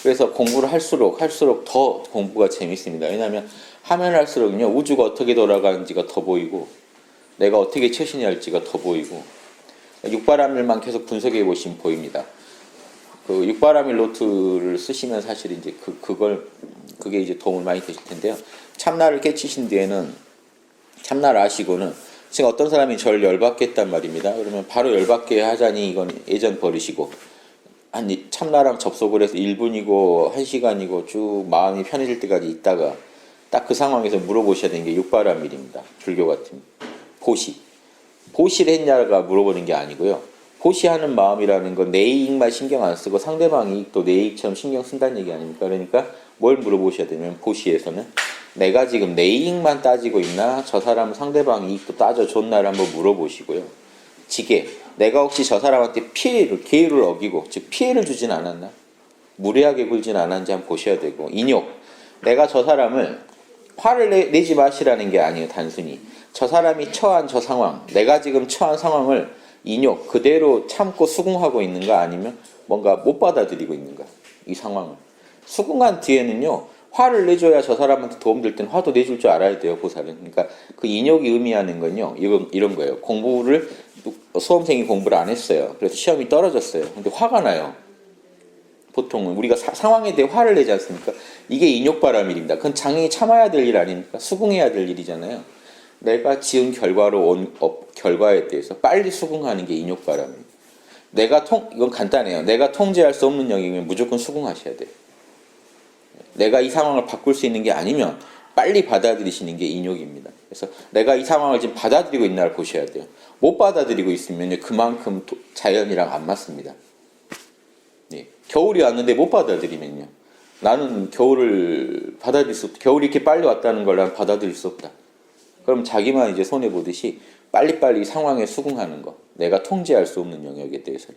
그래서 공부를 할수록 더 공부가 재밌습니다. 왜냐하면 하면 할수록요 우주가 어떻게 돌아가는지가 더 보이고 내가 어떻게 처신해야 할지가 더 보이고 육바라밀만 계속 분석해 보시면 보입니다. 그 육바라밀 노트를 쓰시면 사실 이제 그게 이제 도움을 많이 되실 텐데요. 참나를 깨치신 뒤에는 참나를 아시고는 지금 어떤 사람이 저를 열받게 했단 말입니다. 그러면 바로 열받게 하자니 이건 예전 버리시고 한 참나랑 접속을 해서 1분이고 1시간이고 쭉 마음이 편해질 때까지 있다가 딱 그 상황에서 물어보셔야 되는 게 육바라밀입니다. 불교 같은 보시를 했냐가 물어보는 게 아니고요. 보시하는 마음이라는 건 내 이익만 신경 안 쓰고 상대방 이익도 내 이익처럼 신경 쓴다는 얘기 아닙니까? 그러니까 뭘 물어보셔야 되냐면 보시에서는 내가 지금 내 이익만 따지고 있나 저 사람 상대방 이익도 따져줬나를 한번 물어보시고요. 지게 내가 혹시 저 사람한테 계율을 어기고 즉 피해를 주진 않았나? 무례하게 굴진 않았는지 한번 보셔야 되고 인욕 내가 저 사람을 화를 내지 마시라는 게 아니에요. 단순히 저 사람이 처한 저 상황 내가 지금 처한 상황을 인욕 그대로 참고 수긍하고 있는가 아니면 뭔가 못 받아들이고 있는가 이 상황을 수긍한 뒤에는요 화를 내줘야 저 사람한테 도움될 땐 화도 내줄 줄 알아야 돼요. 보살은. 그러니까 그 인욕이 의미하는 건요 이런 거예요. 공부를 수험생이 공부를 안 했어요. 그래서 시험이 떨어졌어요. 근데 화가 나요. 보통은 우리가 상황에 대해 화를 내지 않습니까? 이게 인욕바라밀입니다. 그건 장애히 참아야 될 일 아닙니까? 수긍해야 될 일이잖아요. 내가 지은 결과로 온 결과에 대해서 빨리 수긍하는 게 인욕바라밀. 이건 간단해요. 내가 통제할 수 없는 영역이면 무조건 수긍하셔야 돼요. 내가 이 상황을 바꿀 수 있는 게 아니면 빨리 받아들이시는 게 인욕입니다. 그래서 내가 이 상황을 지금 받아들이고 있나를 보셔야 돼요. 못 받아들이고 있으면 그만큼 자연이랑 안 맞습니다. 예. 겨울이 왔는데 못 받아들이면요. 나는 겨울을 받아들일 수 없다. 겨울이 이렇게 빨리 왔다는 걸 난 받아들일 수 없다. 그럼 자기만 이제 손해보듯이 빨리빨리 상황에 수긍하는 거. 내가 통제할 수 없는 영역에 대해서.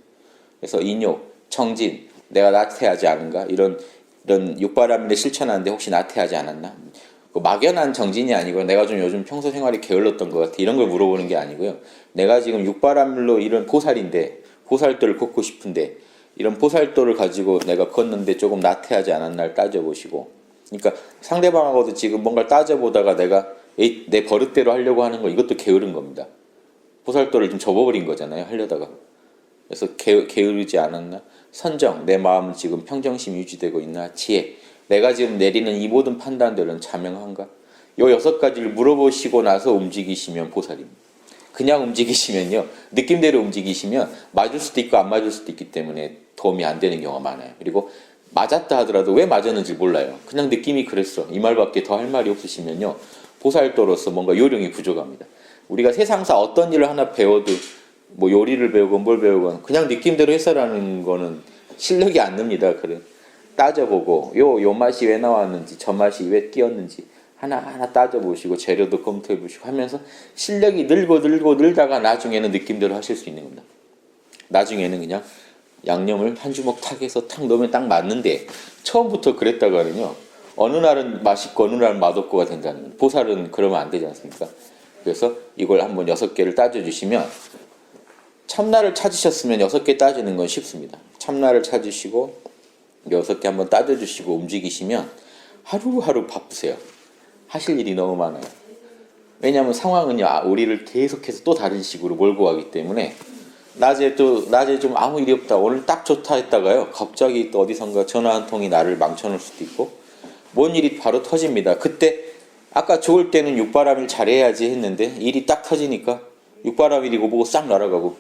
그래서 인욕, 정진, 내가 나태하지 않은가? 이런 육바라밀을 실천하는데 혹시 나태하지 않았나? 막연한 정진이 아니고 내가 좀 요즘 평소 생활이 게을렀던 것 같아. 이런 걸 물어보는 게 아니고요. 내가 지금 육바라밀로 이런 보살인데 보살도를 걷고 싶은데 이런 보살도를 가지고 내가 걷는데 조금 나태하지 않았나를 따져보시고 그러니까 상대방하고도 지금 뭔가를 따져보다가 내가 내 버릇대로 하려고 하는 거 이것도 게으른 겁니다. 보살도를 좀 접어버린 거잖아요. 하려다가. 그래서 게으르지 않았나? 선정, 내 마음은 지금 평정심이 유지되고 있나? 지혜, 내가 지금 내리는 이 모든 판단들은 자명한가? 요 6가지를 물어보시고 나서 움직이시면 보살입니다. 그냥 움직이시면요. 느낌대로 움직이시면 맞을 수도 있고 안 맞을 수도 있기 때문에 도움이 안 되는 경우가 많아요. 그리고 맞았다 하더라도 왜 맞았는지 몰라요. 그냥 느낌이 그랬어. 이 말밖에 더 할 말이 없으시면요. 보살도로서 뭔가 요령이 부족합니다. 우리가 세상사 어떤 일을 하나 배워도 뭐 요리를 배우건 뭘 배우건 그냥 느낌대로 했어라는 거는 실력이 안 납니다. 그래. 따져보고 요 맛이 왜 나왔는지 저 맛이 왜 끼었는지 하나하나 따져보시고 재료도 검토해보시고 하면서 실력이 늘다가 나중에는 느낌대로 하실 수 있는 겁니다. 나중에는 그냥 양념을 한 주먹 탁 해서 탁 넣으면 딱 맞는데 처음부터 그랬다가는요. 어느 날은 맛있고 어느 날은 맛없고가 된다는 거예요. 보살은 그러면 안 되지 않습니까? 그래서 이걸 한번 6개를 따져주시면 참나를 찾으셨으면 6개 따지는 건 쉽습니다. 참나를 찾으시고 6개 한번 따져주시고 움직이시면 하루하루 바쁘세요. 하실 일이 너무 많아요. 왜냐하면 상황은요 우리를 계속해서 또 다른 식으로 몰고 가기 때문에 낮에 좀 아무 일이 없다 오늘 딱 좋다 했다가요 갑자기 또 어디선가 전화 한 통이 나를 망쳐놓을 수도 있고 뭔 일이 바로 터집니다. 그때 아까 좋을 때는 육바라밀 잘해야지 했는데 일이 딱 터지니까 육바라밀이고 보고 싹 날아가고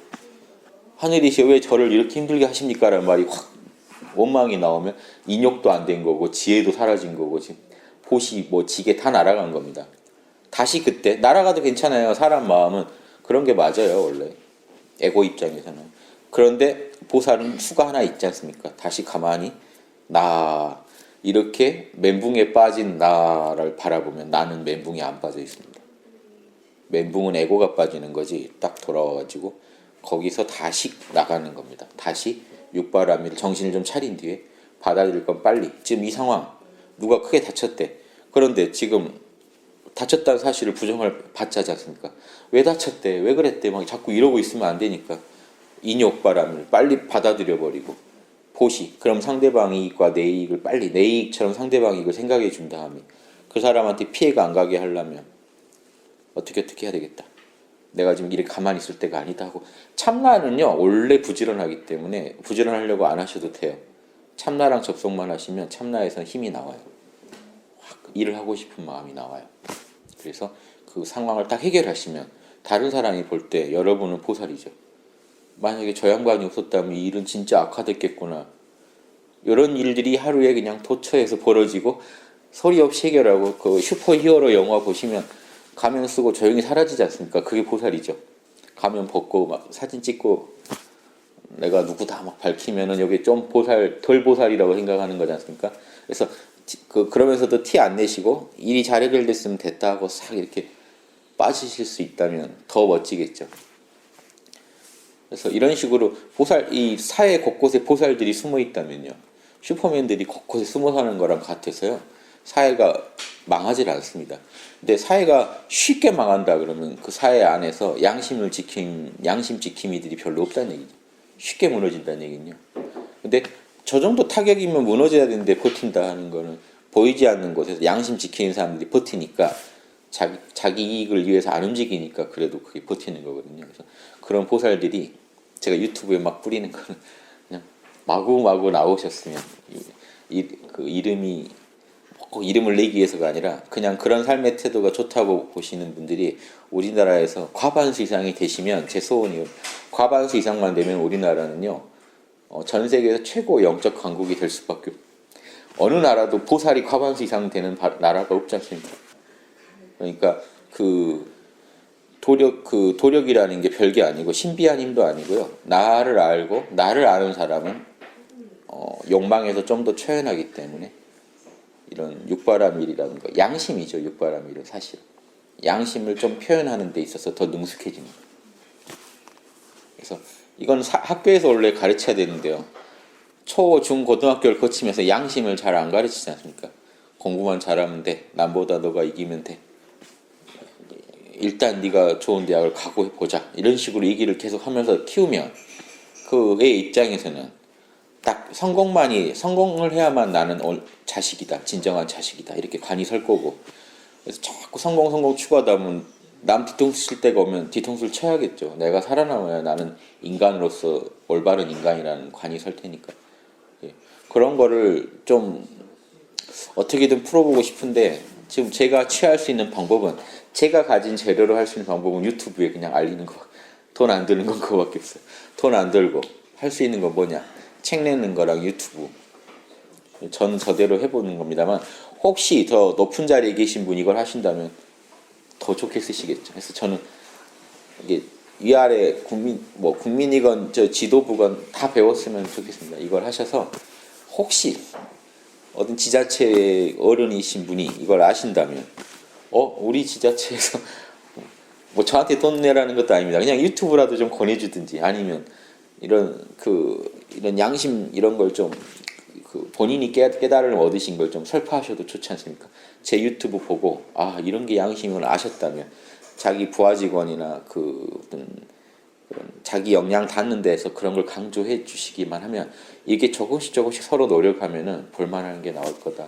하늘이시 왜 저를 이렇게 힘들게 하십니까? 라는 말이 확 원망이 나오면 인욕도 안 된 거고 지혜도 사라진 거고 지금 보시 뭐 지게 다 날아간 겁니다. 다시 그때 날아가도 괜찮아요. 사람 마음은 그런 게 맞아요. 원래 에고 입장에서는. 그런데 보살은 수가 하나 있지 않습니까? 다시 가만히 나 이렇게 멘붕에 빠진 나를 바라보면 나는 멘붕에 안 빠져 있습니다. 멘붕은 에고가 빠지는 거지 딱 돌아와가지고 거기서 다시 나가는 겁니다. 다시 육바라밀 정신을 좀 차린 뒤에 받아들일 건 빨리 지금 이 상황 누가 크게 다쳤대. 그런데 지금 다쳤다는 사실을 부정을 받자지 않습니까? 왜 다쳤대? 왜 그랬대? 막 자꾸 이러고 있으면 안 되니까 인욕바람을 빨리 받아들여 버리고 보시. 그럼 상대방 이익과 내 이익을 빨리 내 이익처럼 상대방 이익을 생각해 준 다음에 그 사람한테 피해가 안 가게 하려면 어떻게 해야 되겠다. 내가 지금 이렇게 가만히 있을 때가 아니다 하고. 참나는요 원래 부지런하기 때문에 부지런하려고 안 하셔도 돼요. 참나랑 접속만 하시면 참나에서는 힘이 나와요. 확 일을 하고 싶은 마음이 나와요. 그래서 그 상황을 딱 해결하시면 다른 사람이 볼 때 여러분은 보살이죠. 만약에 저 양반이 없었다면 이 일은 진짜 악화됐겠구나. 이런 일들이 하루에 그냥 도처에서 벌어지고 소리 없이 해결하고. 그 슈퍼히어로 영화 보시면 가면 쓰고 조용히 사라지지 않습니까? 그게 보살이죠. 가면 벗고 막 사진 찍고 내가 누구다 막 밝히면은 여기 좀 보살, 덜 보살이라고 생각하는 거지 않습니까? 그래서 그러면서도 티 안 내시고 일이 잘 해결됐으면 됐다 하고 싹 이렇게 빠지실 수 있다면 더 멋지겠죠. 그래서 이런 식으로 보살, 이 사회 곳곳에 보살들이 숨어 있다면요. 슈퍼맨들이 곳곳에 숨어 사는 거랑 같아서요. 사회가 망하질 않습니다. 근데 사회가 쉽게 망한다 그러면 그 사회 안에서 양심 지킴이들이 별로 없다는 얘기죠. 쉽게 무너진다는 얘기는요. 근데 저 정도 타격이면 무너져야 되는데 버틴다 하는 거는 보이지 않는 곳에서 양심 지키는 사람들이 버티니까 자기 이익을 위해서 안 움직이니까 그래도 그게 버티는 거거든요. 그래서 그런 보살들이 제가 유튜브에 막 뿌리는 거는 그냥 마구마구 나오셨으면 그 이름이 꼭 이름을 내기 위해서가 아니라 그냥 그런 삶의 태도가 좋다고 보시는 분들이 우리나라에서 과반수 이상이 되시면 제 소원이요. 과반수 이상만 되면 우리나라는요. 전 세계에서 최고 영적 강국이 될 수밖에 없어요. 어느 나라도 보살이 과반수 이상 되는 나라가 없지 않습니까? 그러니까 그 도력이라는 게 별게 아니고 신비한 힘도 아니고요. 나를 알고 나를 아는 사람은 욕망에서 좀 더 초연하기 때문에 이런 육바라밀이라는 거, 양심이죠. 육바라밀은 사실 양심을 좀 표현하는 데 있어서 더 능숙해집니다. 그래서 이건 학교에서 원래 가르쳐야 되는데요. 초, 중, 고등학교를 거치면서 양심을 잘 안 가르치지 않습니까? 공부만 잘하면 돼. 남보다 너가 이기면 돼. 일단 네가 좋은 대학을 각오해보자. 이런 식으로 얘기를 계속 하면서 키우면 그 애 입장에서는 딱 성공을 해야만 나는 자식이다. 진정한 자식이다. 이렇게 관이 설 거고. 그래서 자꾸 성공 추구하다 보면 남 뒤통수 칠 때가 오면 뒤통수를 쳐야겠죠. 내가 살아남아야 나는 인간으로서 올바른 인간이라는 관이 설 테니까. 예. 그런 거를 좀 어떻게든 풀어보고 싶은데 지금 제가 취할 수 있는 방법은 제가 가진 재료로 할 수 있는 방법은 유튜브에 그냥 알리는 거. 돈 안 드는 건 그거밖에 없어요. 돈 안 들고 할 수 있는 건 뭐냐. 책 내는 거랑 유튜브. 저대로 해보는 겁니다만 혹시 더 높은 자리에 계신 분 이걸 하신다면 더 좋게 쓰시겠죠. 그래서 저는 이게 위아래 국민이건 저 지도부건 다 배웠으면 좋겠습니다. 이걸 하셔서 혹시 어떤 지자체 어른이신 분이 이걸 아신다면 우리 지자체에서 뭐 저한테 돈 내라는 것도 아닙니다. 그냥 유튜브라도 좀 권해주든지 아니면 이런 양심 이런 걸 좀 본인이 깨달음을 얻으신 걸 좀 설파하셔도 좋지 않습니까? 제 유튜브 보고 이런 게 양심을 아셨다면 자기 부하 직원이나 어떤 자기 역량 닿는 데서 그런 걸 강조해 주시기만 하면 이게 조금씩 서로 노력하면은 볼만한 게 나올 거다.